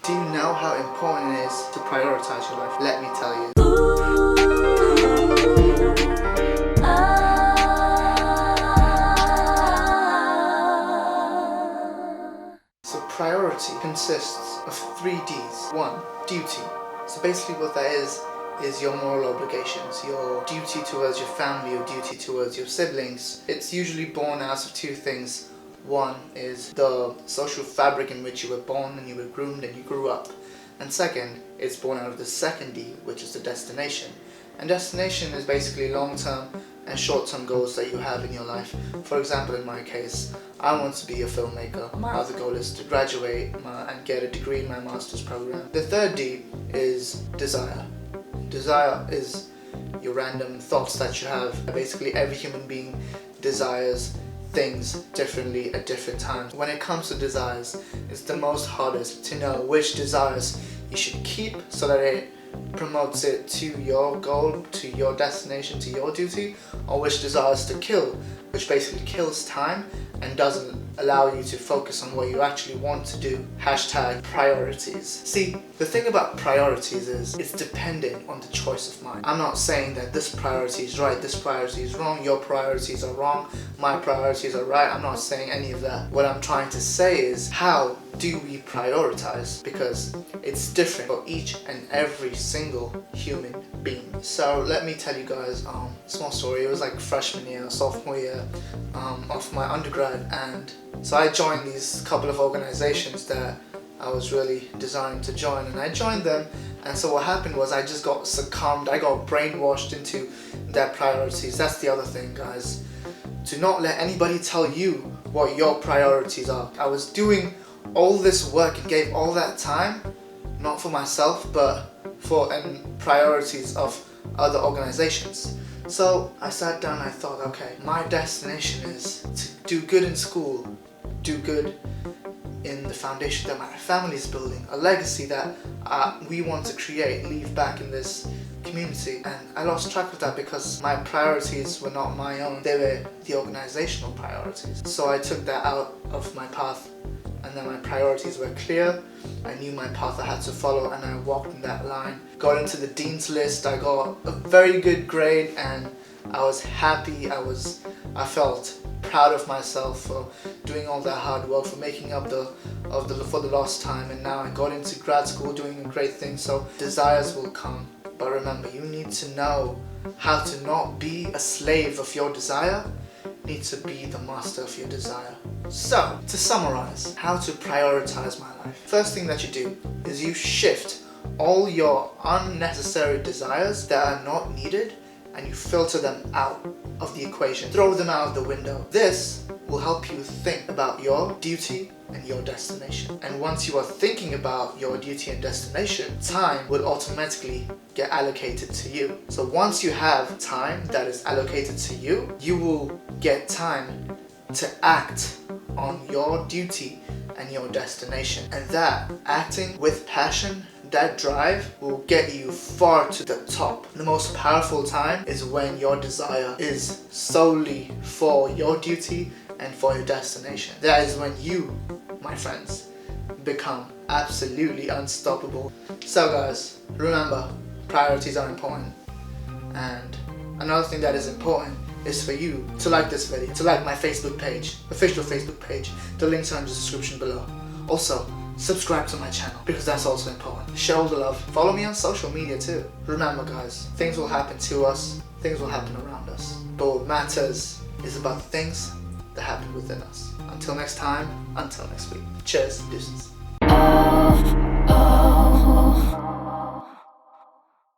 Do you know how important it is to prioritize your life? Let me tell you. So priority consists of 3 Ds. 1, duty. So basically what that is your moral obligations, your duty towards your family, your duty towards your siblings. It's usually born out of 2 things. 1 is the social fabric in which you were born and you were groomed and you grew up. And 2nd, it's born out of the 2nd D, which is the destination. And destination is basically long-term and short-term goals that you have in your life. For example, in my case, I want to be a filmmaker. My other goal is to graduate and get a degree in my master's program. The 3rd D is desire. Desire is your random thoughts that you have. Basically, every human being desires things differently at different times. When it comes to desires, it's the most hardest to know which desires you should keep so that it promotes it to your goal, to your destination, to your duty, or which desires to kill, which basically kills time and doesn't allow you to focus on what you actually want to do. Hashtag priorities. See, the thing about priorities is it's dependent on the choice of mine. I'm not saying that this priority is right, this priority is wrong, your priorities are wrong, my priorities are right. I'm not saying any of that. What I'm trying to say is, how do we prioritize? Because it's different for each and every single human being. So let me tell you guys a small story. It was like freshman year, sophomore year of my undergrad, and so I joined these couple of organizations that I was really desiring to join, and I joined them. And so what happened was I just got succumbed, I got brainwashed into their priorities. That's the other thing, guys. Do not let anybody tell you what your priorities are. I was doing all this work and gave all that time, not for myself, but for priorities of other organizations. So I sat down and I thought, okay, my destination is to do good in school, do good in the foundation that my family is building, a legacy that we want to create, leave back in this community. And I lost track of that because my priorities were not my own, they were the organizational priorities. So I took that out of my path, and then my priorities were clear. I knew my path I had to follow, and I walked in that line. Got into the dean's list, I got a very good grade, and I was happy. I felt proud of myself for doing all that hard work, for making up for the lost time. And now I got into grad school doing a great thing. So desires will come, but remember, you need to know how to not be a slave of your desire. You need to be the master of your desire. So, to summarize, how to prioritize my life. First thing that you do is you shift all your unnecessary desires that are not needed, and you filter them out of the equation. Throw them out of the window. This will help you think about your duty and your destination. And once you are thinking about your duty and destination, time will automatically get allocated to you. So once you have time that is allocated to you, you will get time to act on your duty and your destination. And that acting with passion, that drive, will get you far to the top. The most powerful time is when your desire is solely for your duty and for your destination. That is when you, my friends, become absolutely unstoppable. So guys, remember, priorities are important. And another thing that is important is for you to like this video, to like my Facebook page, official Facebook page. The links are in the description below. Also, subscribe to my channel, because that's also important. Share all the love. Follow me on social media too. Remember guys, things will happen to us, things will happen around us, but what matters is about the things that happen within us. Until next time, until next week. Cheers, deuces.